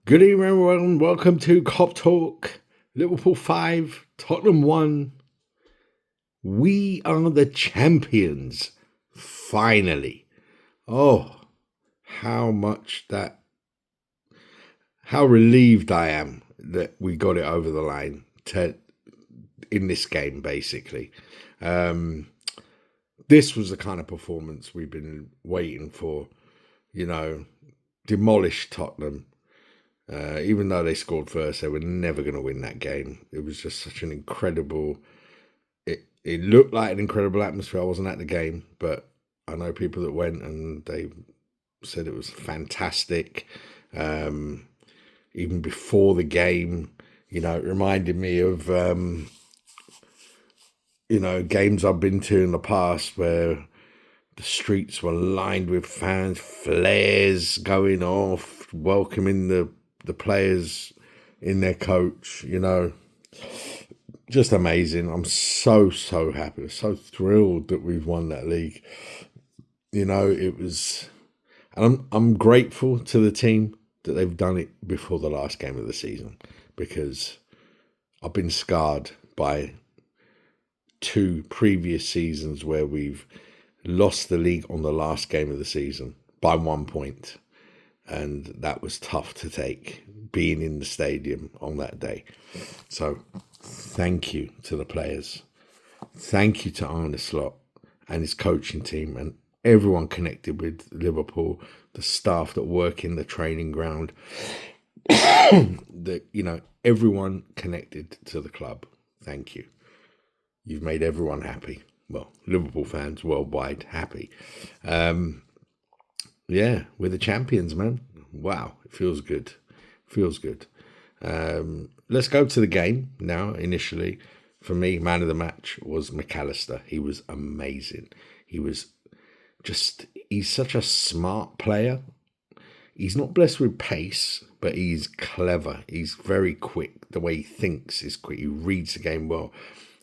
Good evening, everyone. Welcome to Cop Talk. Liverpool 5, Tottenham 1. We are the champions. Finally. Oh, how relieved I am that we got it over the line in this game, basically. This was the kind of performance we've been waiting for. Demolished Tottenham. Even though they scored first, they were never going to win that game. It was just such an incredible... It looked like an incredible atmosphere. I wasn't at the game, but I know people that went and they said it was fantastic. Even before the game, it reminded me of, games I've been to in the past where the streets were lined with fans, flares going off, welcoming the players in their coach, just amazing. I'm so happy, so thrilled that we've won that league. It was, and I'm grateful to the team that they've done it before the last game of the season, because I've been scarred by 2 previous seasons where we've lost the league on the last game of the season by 1 point. And that was tough to take, being in the stadium on that day. So thank you to the players. Thank you to Arne Slot and his coaching team and everyone connected with Liverpool, the staff that work in the training ground, everyone connected to the club. Thank you. You've made everyone happy. Well, Liverpool fans worldwide happy. Yeah, we're the champions, man. Wow, it feels good. Let's go to the game now. Initially, for me, man of the match was McAllister. He was amazing. He's such a smart player. He's not blessed with pace, but he's clever. He's very quick. The way he thinks is quick. He reads the game well.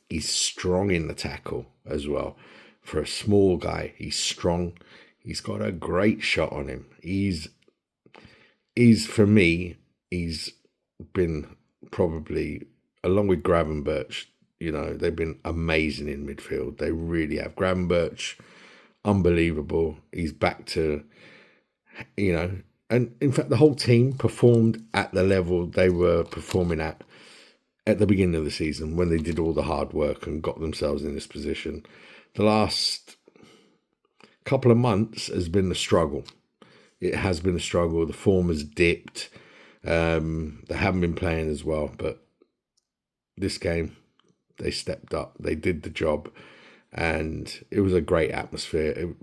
He's strong in the tackle as well. For a small guy, he's strong. He's got a great shot on him. He's for me, he's been probably, along with Gravenberch, they've been amazing in midfield. They really have. Gravenberch, unbelievable. He's back to, and in fact, the whole team performed at the level they were performing at the beginning of the season when they did all the hard work and got themselves in this position. The last couple of months has been a struggle. It has been a struggle. The form has dipped. They haven't been playing as well, but this game they stepped up. They did the job, and it was a great atmosphere.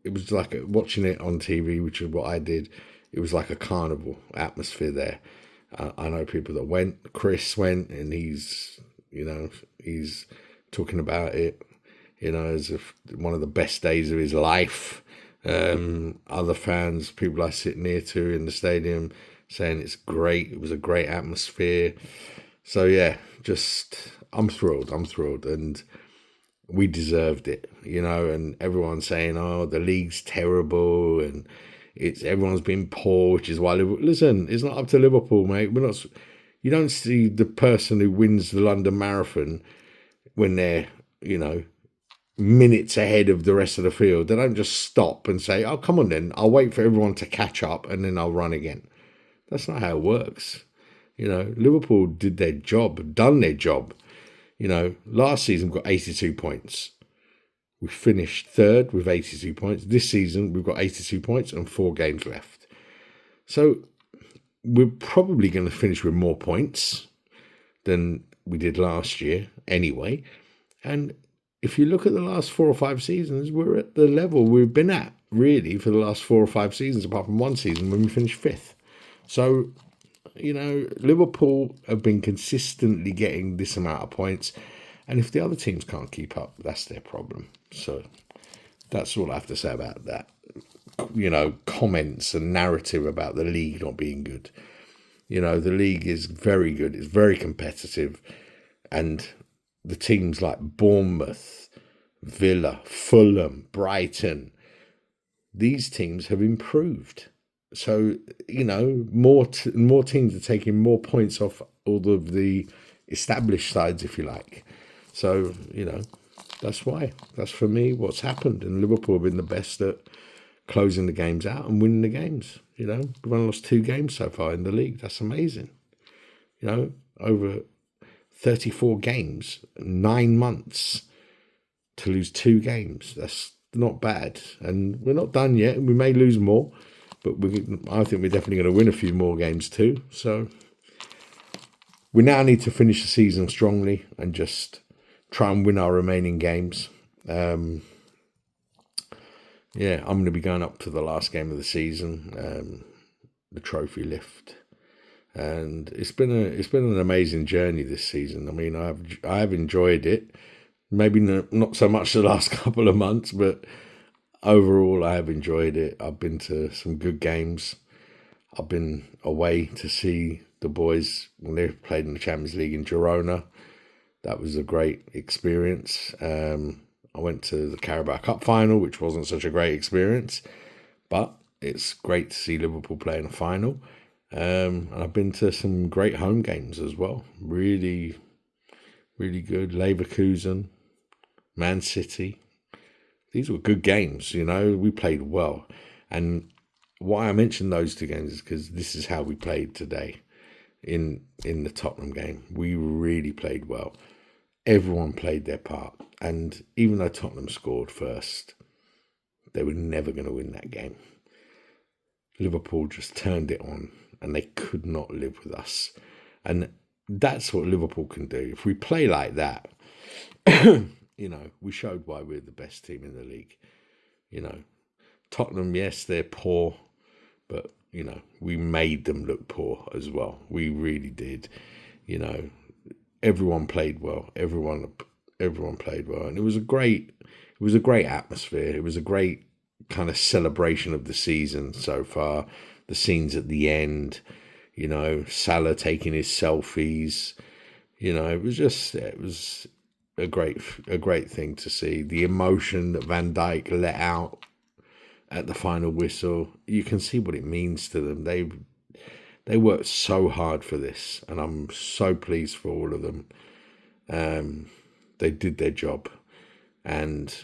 It was like watching it on TV, which is what I did. It was like a carnival atmosphere there. I know people that went. Chris went, and he's talking about it, as if one of the best days of his life. Other fans, people I sit near to in the stadium, saying it's great. It was a great atmosphere. So yeah, I'm thrilled, and we deserved it, and everyone's saying, oh, the league's terrible, and everyone's been poor, which is why listen, it's not up to Liverpool, mate. You don't see the person who wins the London Marathon when they're, minutes ahead of the rest of the field. They don't just stop and say, oh, come on then, I'll wait for everyone to catch up and then I'll run again. That's not how it works. Liverpool did their job, done their job. Last season we got 82 points. We finished 3rd with 82 points. This season we've got 82 points and 4 games left. So we're probably going to finish with more points than we did last year anyway. And if you look at the last 4 or 5 seasons, we're at the level we've been at, really, for the last 4 or 5 seasons, apart from one season when we finished 5th. So, Liverpool have been consistently getting this amount of points. And if the other teams can't keep up, that's their problem. So that's all I have to say about that. Comments and narrative about the league not being good. The league is very good. It's very competitive. And the teams like Bournemouth, Villa, Fulham, Brighton, these teams have improved. So, more more teams are taking more points off all of the established sides, if you like. So, that's why. That's for me what's happened. And Liverpool have been the best at closing the games out and winning the games. We've only lost 2 games so far in the league. That's amazing. Over 34 games, 9 months to lose 2 games. That's not bad. And we're not done yet. We may lose more, but I think we're definitely going to win a few more games too. So we now need to finish the season strongly and just try and win our remaining games. I'm going to be going up to the last game of the season, the trophy lift. And it's been an amazing journey this season. I mean, I have enjoyed it. Maybe not so much the last couple of months, but overall, I have enjoyed it. I've been to some good games. I've been away to see the boys when they played in the Champions League in Girona. That was a great experience. I went to the Carabao Cup final, which wasn't such a great experience, but it's great to see Liverpool play in a final. And I've been to some great home games as well. Really, really good. Leverkusen, Man City. These were good games, we played well. And why I mentioned those 2 games is because this is how we played today in the Tottenham game. We really played well. Everyone played their part. And even though Tottenham scored first, they were never going to win that game. Liverpool just turned it on and they could not live with us. And that's what Liverpool can do. If we play like that, we showed why we're the best team in the league. Tottenham, yes, they're poor, but, we made them look poor as well. We really did. Everyone played well. Everyone played well. And it was a great atmosphere. It was a great kind of celebration of the season so far. The scenes at the end, Salah taking his selfies, it was a great thing to see. The emotion that Van Dijk let out at the final whistle, you can see what it means to them. They worked so hard for this, and I'm so pleased for all of them. They did their job, and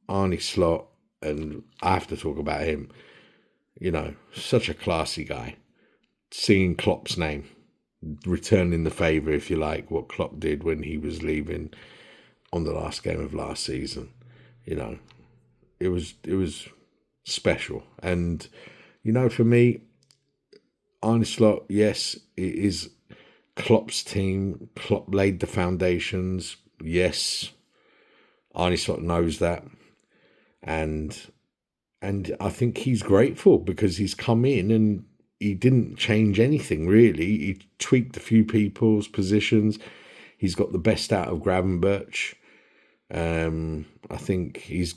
Arne Slot, and I have to talk about him. Such a classy guy, singing Klopp's name, returning the favour, if you like, what Klopp did when he was leaving on the last game of last season. It was special. And, for me, Arne Slot, yes, it is Klopp's team. Klopp laid the foundations. Yes, Arne Slot knows that. And I think he's grateful because he's come in and he didn't change anything, really. He tweaked a few people's positions. He's got the best out of Gravenberch. I think he's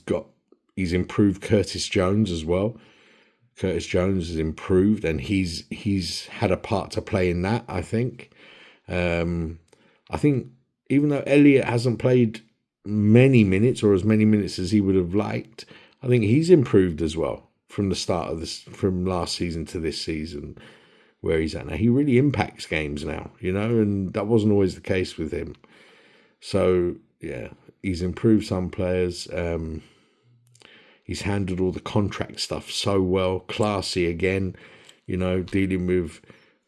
improved Curtis Jones as well. Curtis Jones has improved, and he's had a part to play in that, I think. I think even though Elliott hasn't played many minutes or as many minutes as he would have liked, I think he's improved as well from the start of this, from last season to this season, where he's at now. He really impacts games now, and that wasn't always the case with him. So, he's improved some players. He's handled all the contract stuff so well. Classy again, dealing with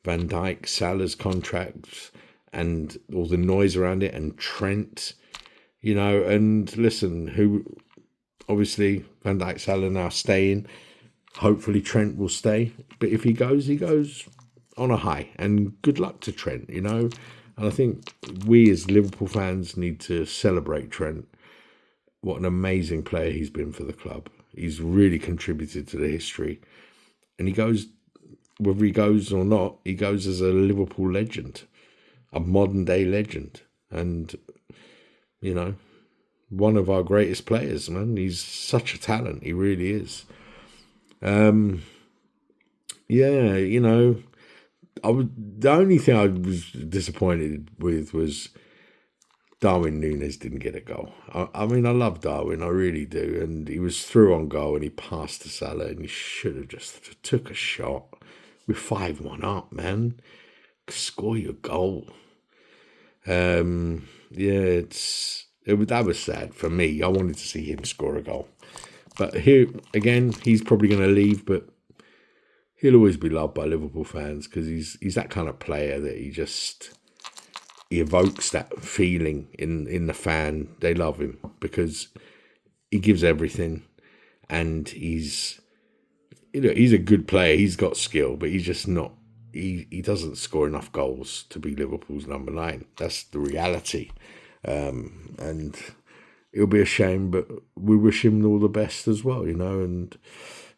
Van Dijk, Salah's contracts and all the noise around it, and Trent, and listen, obviously Van Dijk, Salah now staying. Hopefully Trent will stay. But if he goes on a high. And good luck to Trent, And I think we as Liverpool fans need to celebrate Trent. What an amazing player he's been for the club. He's really contributed to the history. And he goes, whether he goes or not, he goes as a Liverpool legend, a modern day legend. And, one of our greatest players, man. He's such a talent. He really is. The only thing I was disappointed with was Darwin Núñez didn't get a goal. I mean, I love Darwin, I really do. And he was through on goal and he passed to Salah and he should have just took a shot. We're 5-1 up, man. Score your goal. Yeah, that was sad for me. I wanted to see him score a goal. But here, again, he's probably going to leave, but he'll always be loved by Liverpool fans because he's that kind of player that he evokes that feeling in the fan. They love him because he gives everything, and he's a good player. He's got skill, but he's just not. He doesn't score enough goals to be Liverpool's number 9. That's the reality, and it'll be a shame. But we wish him all the best as well, And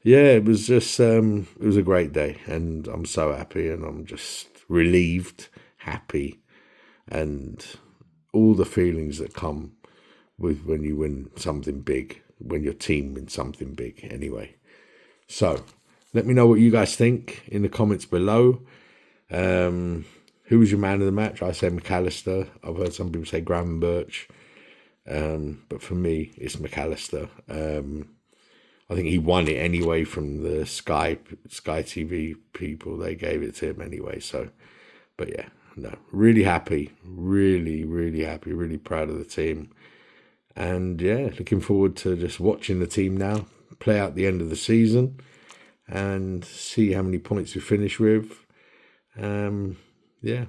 yeah, it was just it was a great day, and I'm so happy, and I'm just relieved, happy, and all the feelings that come with when you win something big, when your team wins something big. Anyway, so let me know what you guys think in the comments below. Who was your man of the match? I say McAllister. I've heard some people say Gravenberch. But for me, it's McAllister. I think he won it anyway from the Sky TV people. They gave it to him anyway. So, but yeah, no, really happy. Really, really happy. Really proud of the team. And yeah, looking forward to just watching the team now play out the end of the season and see how many points we finish with. Yeah,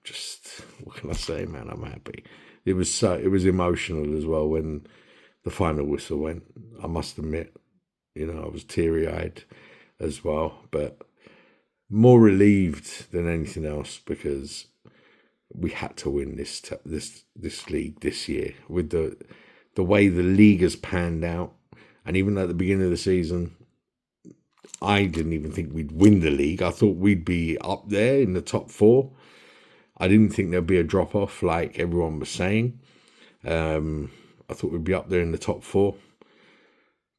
just what can I say, man? I'm happy. It was emotional as well when the final whistle went. I must admit, I was teary-eyed as well, but more relieved than anything else because we had to win this league this year with the way the league has panned out. And even at the beginning of the season, I didn't even think we'd win the league. I thought we'd be up there in the top 4. I didn't think there'd be a drop-off like everyone was saying. I thought we'd be up there in the top 4.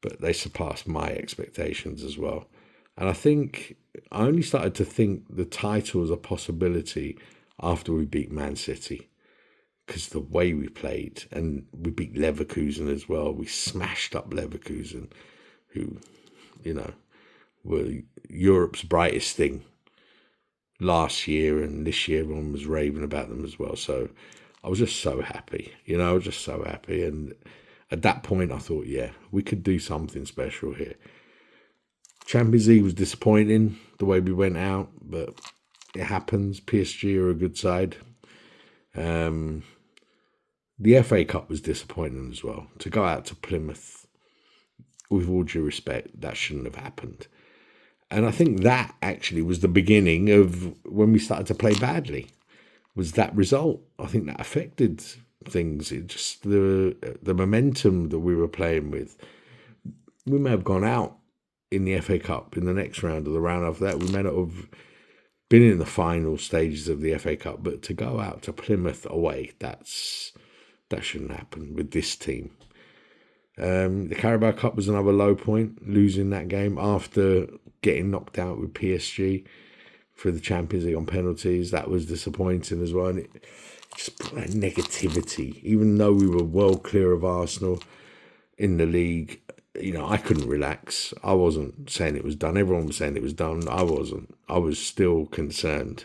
But they surpassed my expectations as well. And I think I only started to think the title was a possibility after we beat Man City. Because the way we played, and we beat Leverkusen as well. We smashed up Leverkusen, who, were Europe's brightest thing last year, and this year everyone was raving about them as well. So I was just so happy, I was just so happy. And at that point I thought, yeah, we could do something special here. Champions League was disappointing the way we went out, but it happens. PSG are a good side. The FA Cup was disappointing as well. To go out to Plymouth, with all due respect, that shouldn't have happened. And I think that actually was the beginning of when we started to play badly, was that result. I think that affected things. It just the momentum that we were playing with. We may have gone out in the FA Cup in the next round or the round after that. We may not have been in the final stages of the FA Cup, but to go out to Plymouth away, that shouldn't happen with this team. The Carabao Cup was another low point, losing that game after getting knocked out with PSG for the Champions League on penalties. That was disappointing as well. And it just brought that negativity. Even though we were well clear of Arsenal in the league, I couldn't relax. I wasn't saying it was done. Everyone was saying it was done. I wasn't. I was still concerned.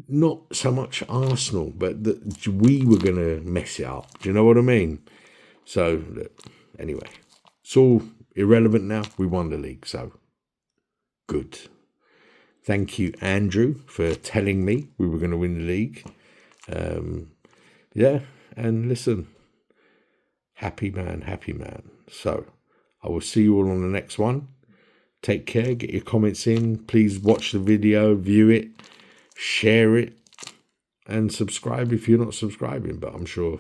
Not so much Arsenal, but that we were going to mess it up. Do you know what I mean? So, anyway, it's all irrelevant now. We won the league, so good. Thank you, Andrew, for telling me we were going to win the league. Yeah, and listen, happy man. So, I will see you all on the next one. Take care, get your comments in. Please watch the video, view it, share it, and subscribe if you're not subscribing. But I'm sure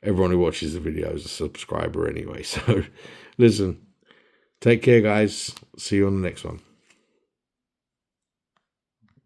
everyone who watches the video is a subscriber anyway. So, listen, take care, guys. See you on the next one.